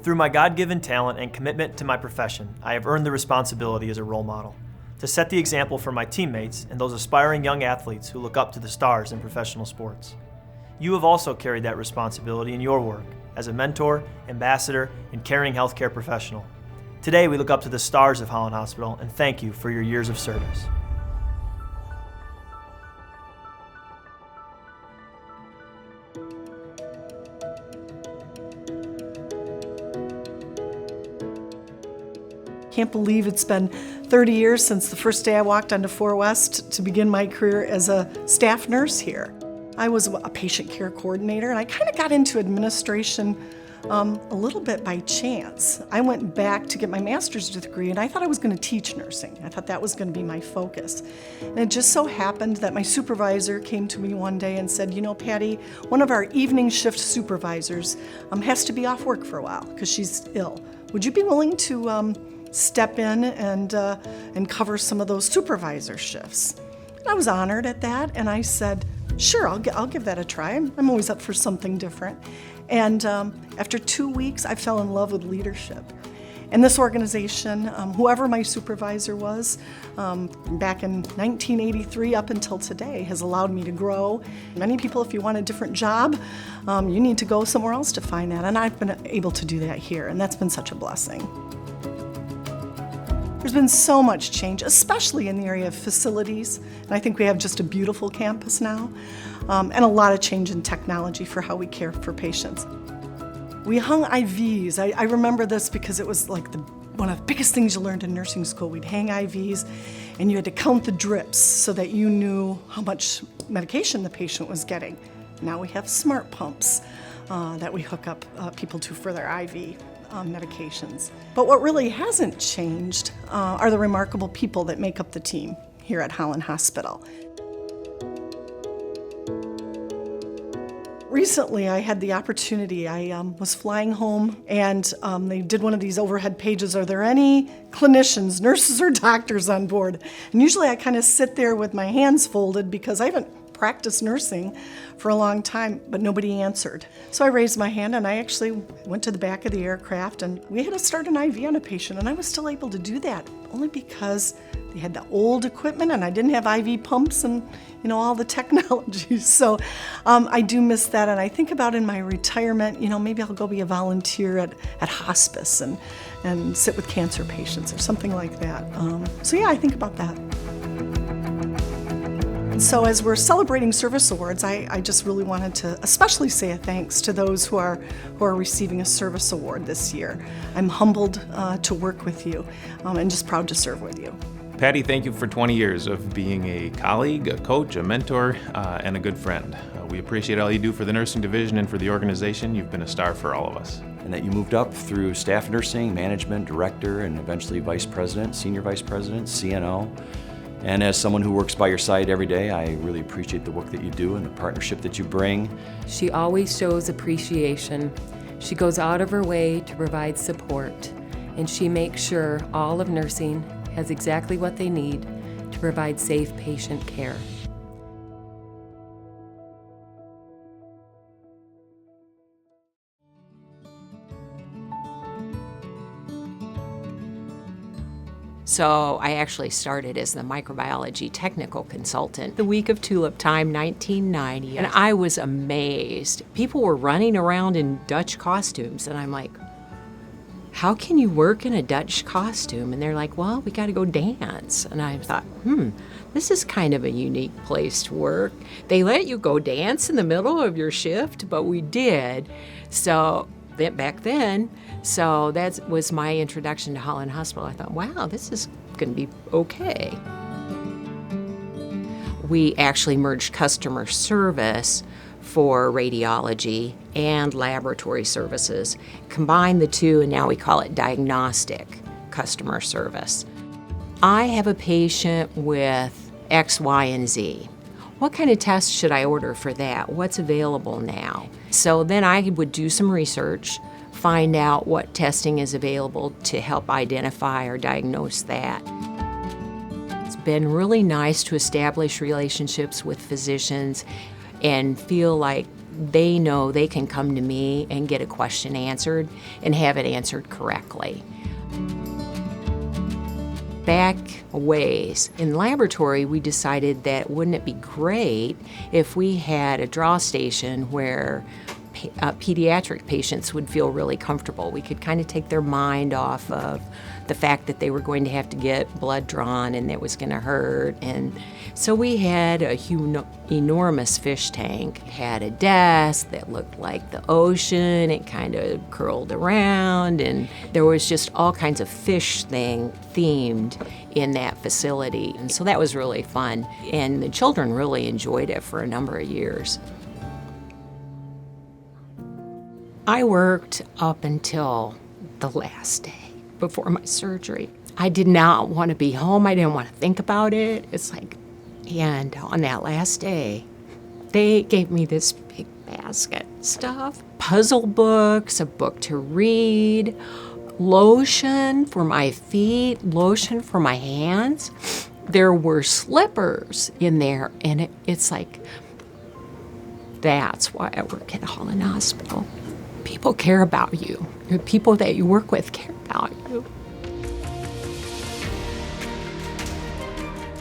Through my God-given talent and commitment to my profession, I have earned the responsibility as a role model to set the example for my teammates and those aspiring young athletes who look up to the stars in professional sports. You have also carried that responsibility in your work as a mentor, ambassador, and caring healthcare professional. Today, we look up to the stars of Holland Hospital and thank you for your years of service. Can't believe it's been 30 years since the first day I walked onto 4 West to begin my career as a staff nurse here. I was a patient care coordinator, and I kind of got into administration a little bit by chance. I went back to get my master's degree, and I thought I was going to teach nursing. I thought that was going to be my focus. And it just so happened that my supervisor came to me one day and said, "You know, Patty, one of our evening shift supervisors has to be off work for a while because she's ill. Would you be willing to step in and cover some of those supervisor shifts?" And I was honored at that, and I said, "Sure, I'll give that a try. I'm always up for something different." And after 2 weeks, I fell in love with leadership. And this organization, whoever my supervisor was, back in 1983 up until today, has allowed me to grow. Many people, if you want a different job, you need to go somewhere else to find that. And I've been able to do that here, and that's been such a blessing. There's been so much change, especially in the area of facilities, and I think we have just a beautiful campus now, and a lot of change in technology for how we care for patients. We hung IVs. I remember this because it was like one of the biggest things you learned in nursing school. We'd hang IVs, and you had to count the drips so that you knew how much medication the patient was getting. Now we have smart pumps that we hook up people to for their IV medications. But what really hasn't changed are the remarkable people that make up the team here at Holland Hospital. Recently, I had the opportunity, I was flying home, and they did one of these overhead pages, "Are there any clinicians, nurses or doctors on board?" And usually I kind of sit there with my hands folded because I haven't practiced nursing for a long time, but nobody answered. So I raised my hand, and I actually went to the back of the aircraft, and we had to start an IV on a patient, and I was still able to do that only because they had the old equipment and I didn't have IV pumps and all the technology. So I do miss that, and I think about in my retirement, maybe I'll go be a volunteer at hospice and sit with cancer patients or something like that. So yeah, I think about that. So as we're celebrating service awards, I just really wanted to especially say a thanks to those who are receiving a service award this year. I'm humbled to work with you and just proud to serve with you. Patty, thank you for 20 years of being a colleague, a coach, a mentor, and a good friend. We appreciate all you do for the nursing division and for the organization. You've been a star for all of us. And that you moved up through staff nursing, management, director, and eventually vice president, senior vice president, CNO. And as someone who works by your side every day, I really appreciate the work that you do and the partnership that you bring. She always shows appreciation. She goes out of her way to provide support, and she makes sure all of nursing has exactly what they need to provide safe patient care. So I actually started as the microbiology technical consultant the week of Tulip Time, 1990, and I was amazed. People were running around in Dutch costumes, and I'm like, how can you work in a Dutch costume? And they're like, well, we got to go dance. And I thought, this is kind of a unique place to work. They let you go dance in the middle of your shift, but we did. So back then, so that was my introduction to Holland Hospital. I thought, wow, this is going to be okay. We actually merged customer service for radiology and laboratory services, combined the two, and now we call it diagnostic customer service. I have a patient with X, Y, and Z. What kind of tests should I order for that? What's available now? So then I would do some research, find out what testing is available to help identify or diagnose that. It's been really nice to establish relationships with physicians and feel like they know they can come to me and get a question answered and have it answered correctly. Back a ways, in laboratory, we decided that wouldn't it be great if we had a draw station where pediatric patients would feel really comfortable. We could kind of take their mind off of the fact that they were going to have to get blood drawn and it was going to hurt. And so we had a enormous fish tank. It had a desk that looked like the ocean. It kind of curled around, and there was just all kinds of fish themed in that facility. And so that was really fun. And the children really enjoyed it for a number of years. I worked up until the last day before my surgery. I did not want to be home. I didn't want to think about it. It's like, and on that last day, they gave me this big basket of stuff. Puzzle books, a book to read, lotion for my feet, lotion for my hands. There were slippers in there, and it's like, that's why I work at Holland Hospital. People care about you. The people that you work with care about you.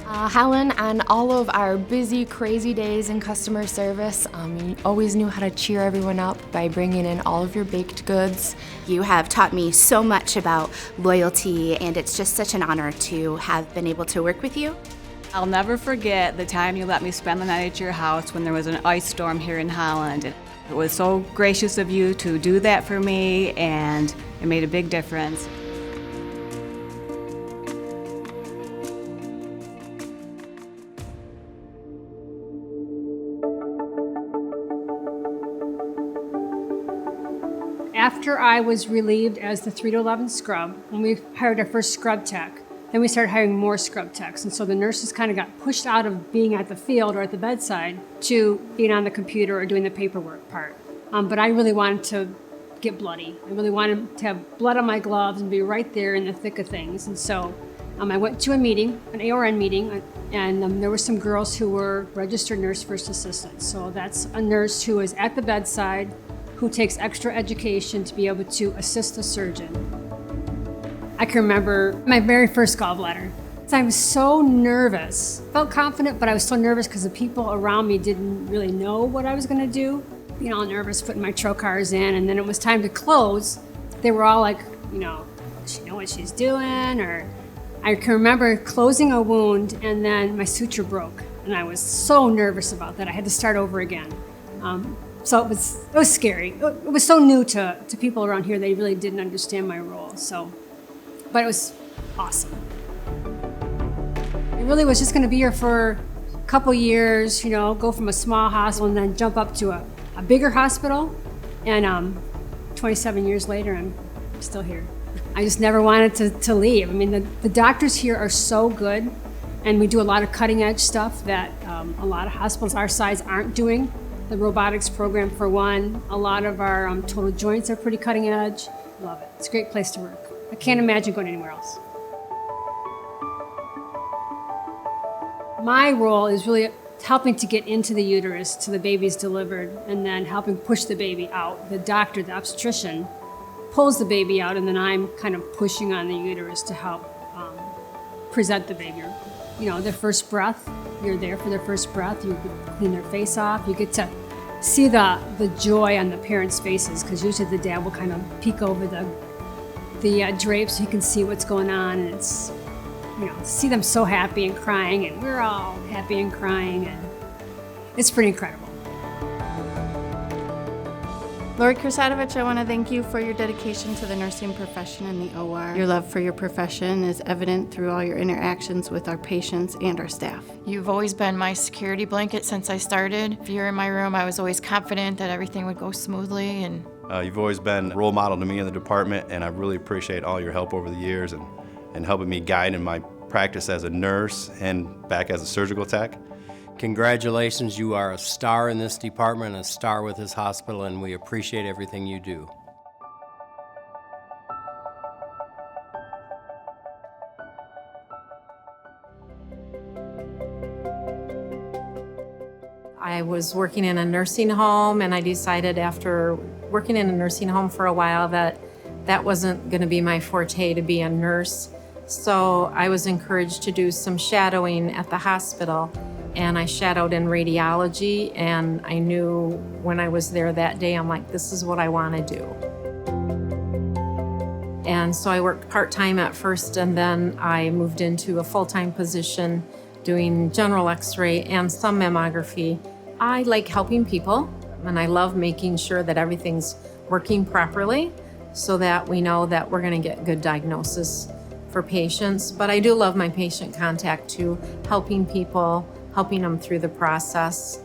Helen, on all of our busy, crazy days in customer service, you always knew how to cheer everyone up by bringing in all of your baked goods. You have taught me so much about loyalty, and it's just such an honor to have been able to work with you. I'll never forget the time you let me spend the night at your house when there was an ice storm here in Holland. It was so gracious of you to do that for me, and it made a big difference. After I was relieved as the 3 to 11 scrub, when we hired our first scrub tech, then we started hiring more scrub techs. And so the nurses kind of got pushed out of being at the field or at the bedside to being on the computer or doing the paperwork part. But I really wanted to get bloody. I really wanted to have blood on my gloves and be right there in the thick of things. And so I went to a meeting, an AORN meeting, and there were some girls who were registered nurse first assistants. So that's a nurse who is at the bedside, who takes extra education to be able to assist the surgeon. I can remember my very first gallbladder. I was so nervous. Felt confident, but I was so nervous because the people around me didn't really know what I was gonna do. Being all nervous, putting my trocars in, and then it was time to close. They were all like, does she know what she's doing? Or I can remember closing a wound and then my suture broke. And I was so nervous about that. I had to start over again. So it was scary. It was so new to people around here. They really didn't understand my role. But it was awesome. I really was just going to be here for a couple years, go from a small hospital and then jump up to a bigger hospital. And 27 years later, I'm still here. I just never wanted to leave. I mean, the doctors here are so good, and we do a lot of cutting edge stuff that a lot of hospitals our size aren't doing. The robotics program, for one. A lot of our total joints are pretty cutting edge. Love it. It's a great place to work. I can't imagine going anywhere else. My role is really helping to get into the uterus till the baby's delivered, and then helping push the baby out. The doctor, the obstetrician, pulls the baby out, and then I'm kind of pushing on the uterus to help present the baby. Their first breath, you're there for their first breath. You clean their face off. You get to see the joy on the parents' faces, because usually the dad will kind of peek over the drapes so he can see what's going on, and it's, see them so happy and crying, and we're all happy and crying, and it's pretty incredible. Lori Krasatovich, I want to thank you for your dedication to the nursing profession in the OR. Your love for your profession is evident through all your interactions with our patients and our staff. You've always been my security blanket since I started. If you're in my room, I was always confident that everything would go smoothly. And you've always been a role model to me in the department, and I really appreciate all your help over the years and helping me guide in my practice as a nurse and back as a surgical tech. Congratulations, you are a star in this department, a star with this hospital, and we appreciate everything you do. I was working in a nursing home, and I decided after working in a nursing home for a while that wasn't going to be my forte to be a nurse. So I was encouraged to do some shadowing at the hospital, and I shadowed in radiology, and I knew when I was there that day, I'm like, this is what I want to do. And so I worked part-time at first, and then I moved into a full-time position doing general x-ray and some mammography. I like helping people, and I love making sure that everything's working properly so that we know that we're going to get good diagnosis for patients. But I do love my patient contact too, helping people, helping them through the process.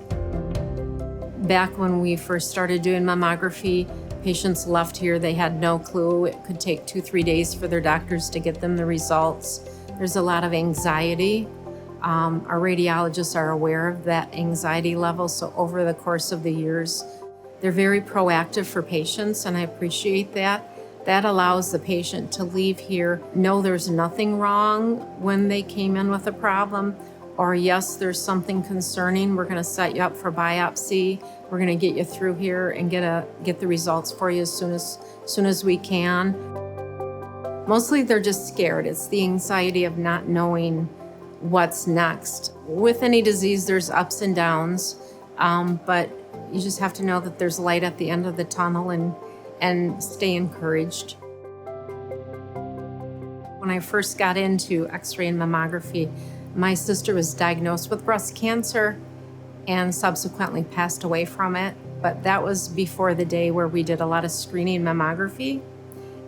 Back when we first started doing mammography, patients left here, they had no clue. It could take 2-3 days for their doctors to get them the results. There's a lot of anxiety. Our radiologists are aware of that anxiety level, so over the course of the years, they're very proactive for patients, and I appreciate that. That allows the patient to leave here, know there's nothing wrong when they came in with a problem, or yes, there's something concerning, we're gonna set you up for biopsy, we're gonna get you through here and get the results for you as soon as we can. Mostly they're just scared. It's the anxiety of not knowing what's next. With any disease, there's ups and downs, but you just have to know that there's light at the end of the tunnel and stay encouraged. When I first got into x-ray and mammography, my sister was diagnosed with breast cancer and subsequently passed away from it, but that was before the day where we did a lot of screening mammography.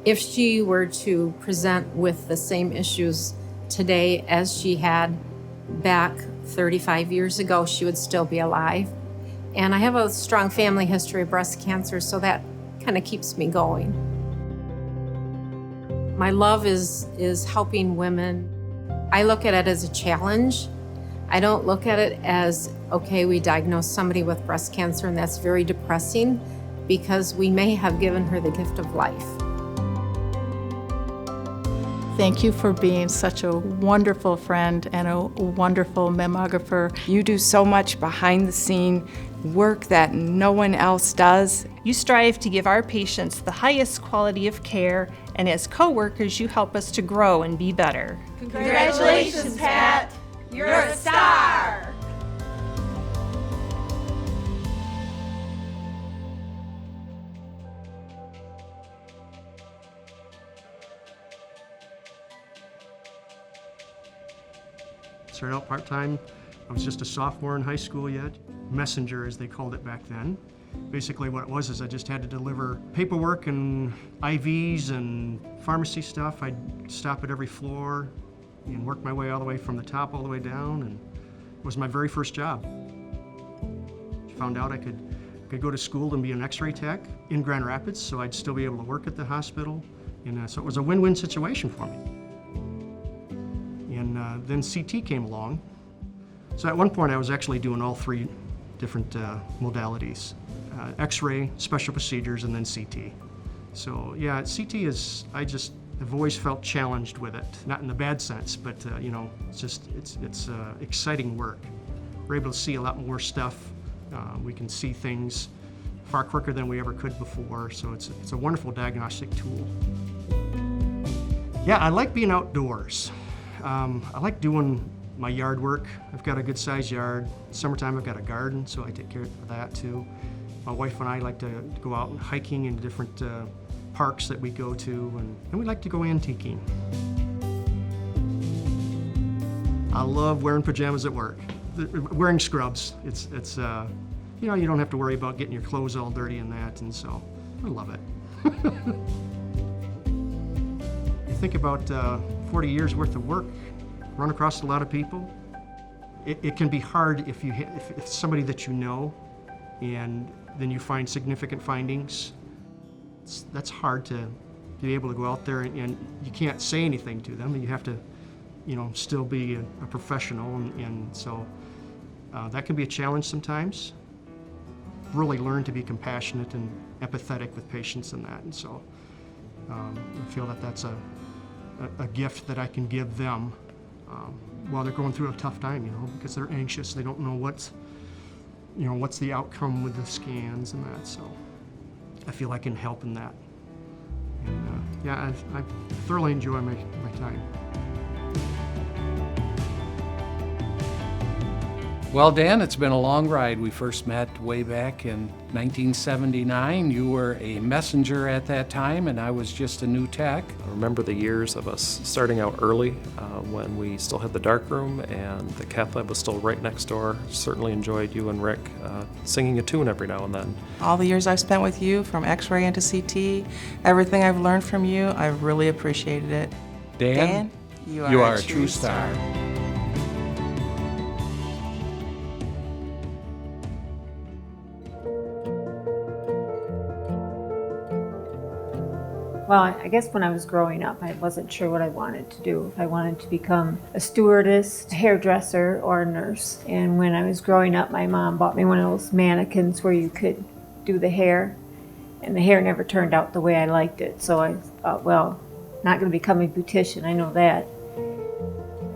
If she were to present with the same issues today as she had back 35 years ago, she would still be alive. And I have a strong family history of breast cancer, so that kind of keeps me going. My love is helping women. I look at it as a challenge. I don't look at it as, okay, we diagnosed somebody with breast cancer and that's very depressing, because we may have given her the gift of life. Thank you for being such a wonderful friend and a wonderful mammographer. You do so much behind the scene work that no one else does. You strive to give our patients the highest quality of care, and as co-workers, you help us to grow and be better. Congratulations, Pat! You're a star! Started out part-time. I was just a sophomore in high school yet. Messenger, as they called it back then. Basically what it was is I just had to deliver paperwork and IVs and pharmacy stuff. I'd stop at every floor and work my way all the way from the top all the way down, and it was my very first job. Found out I could go to school and be an x-ray tech in Grand Rapids, so I'd still be able to work at the hospital. And so it was a win-win situation for me. And then CT came along. So at one point I was actually doing all three different modalities. X-ray, special procedures, and then CT. So yeah, CT is, I've always felt challenged with it. Not in the bad sense, but you know, it's exciting work. We're able to see a lot more stuff. We can see things far quicker than we ever could before, so it's a wonderful diagnostic tool. Yeah, I like being outdoors. I like doing my yard work. I've got a good sized yard. Summertime I've got a garden, so I take care of that too. My wife and I like to go out and hiking in different parks that we go to, and we like to go antiquing. I love wearing pajamas at work. Wearing scrubs. It's you know, you don't have to worry about getting your clothes all dirty and that, and so I love it. You think about 40 years worth of work, run across a lot of people. It can be hard if it's somebody that you know, and then you find significant findings. That's hard to be able to go out there and you can't say anything to them, and you have to, you know, still be a professional, and so that can be a challenge sometimes. Really learn to be compassionate and empathetic with patients and that, and so I feel that that's a gift that I can give them while they're going through a tough time, you know, because they're anxious, they don't know what's the outcome with the scans and that. So I feel I can help in that. And yeah, I thoroughly enjoy my time. Well, Dan, it's been a long ride. We first met way back in 1979. You were a messenger at that time, and I was just a new tech. I remember the years of us starting out early when we still had the dark room and the cath lab was still right next door. Certainly enjoyed you and Rick singing a tune every now and then. All the years I've spent with you, from X-ray into CT, everything I've learned from you, I've really appreciated it. Dan, you are a true star. Well, I guess when I was growing up, I wasn't sure what I wanted to do. If I wanted to become a stewardess, a hairdresser, or a nurse. And when I was growing up, my mom bought me one of those mannequins where you could do the hair. And the hair never turned out the way I liked it. So I thought, well, not going to become a beautician, I know that.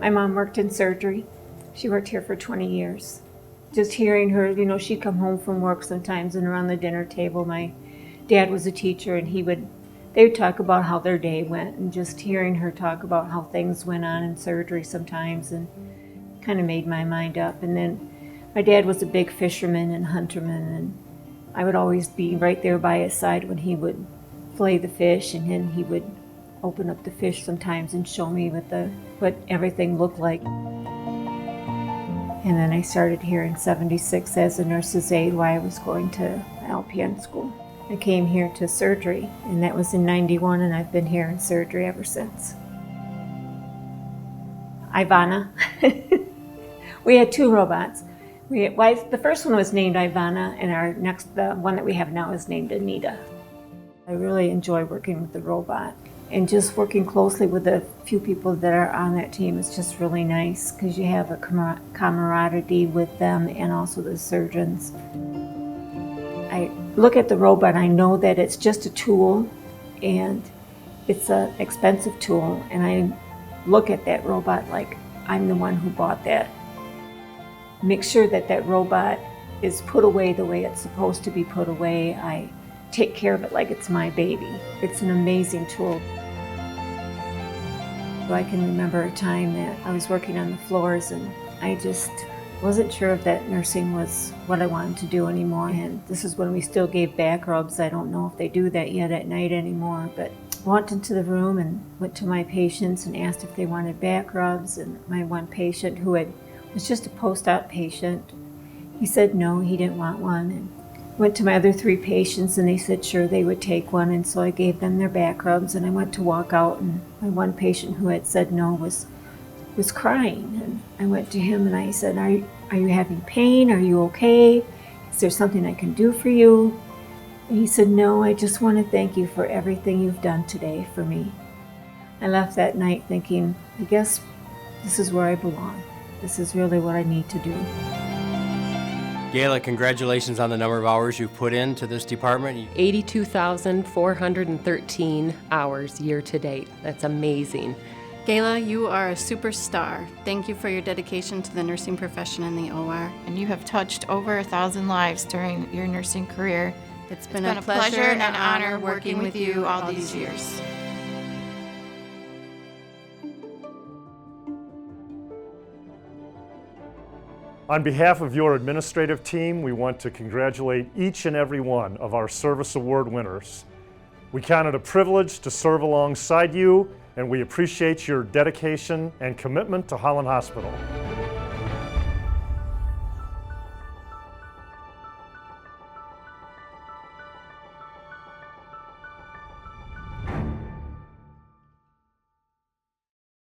My mom worked in surgery. She worked here for 20 years. Just hearing her, she'd come home from work sometimes and around the dinner table, my dad was a teacher and they would talk about how their day went, and just hearing her talk about how things went on in surgery sometimes and kind of made my mind up. And then my dad was a big fisherman and hunterman, and I would always be right there by his side when he would fillet the fish, and then he would open up the fish sometimes and show me what everything looked like. And then I started here in '76 as a nurse's aide while I was going to LPN school. I came here to surgery, and that was in '91, and I've been here in surgery ever since. Ivana. We had two robots. The first one was named Ivana, and the one that we have now is named Anita. I really enjoy working with the robot, and just working closely with the few people that are on that team is just really nice, because you have a camaraderie with them and also the surgeons. I look at the robot, I know that it's just a tool, and it's an expensive tool, and I look at that robot like I'm the one who bought that. Make sure that robot is put away the way it's supposed to be put away. I take care of it like it's my baby. It's an amazing tool. So I can remember a time that I was working on the floors, and I just wasn't sure if that nursing was what I wanted to do anymore. And this is when we still gave back rubs. I don't know if they do that yet at night anymore, but I walked into the room and went to my patients and asked if they wanted back rubs. And my one patient who was just a post-op patient, he said no, he didn't want one. And went to my other three patients, and they said sure, they would take one. And so I gave them their back rubs, and I went to walk out, and my one patient who had said no was crying. And I went to him and I said, are you having pain? Are you okay? Is there something I can do for you? And he said, no, I just want to thank you for everything you've done today for me. I left that night thinking, I guess this is where I belong. This is really what I need to do. Gayla, congratulations on the number of hours you've put into this department. 82,413 hours year to date. That's amazing. Gayla, you are a superstar. Thank you for your dedication to the nursing profession in the OR. And you have touched over 1,000 lives during your nursing career. It's been a pleasure and an honor working with you all these years. On behalf of your administrative team, we want to congratulate each and every one of our Service Award winners. We count it a privilege to serve alongside you, and we appreciate your dedication and commitment to Holland Hospital.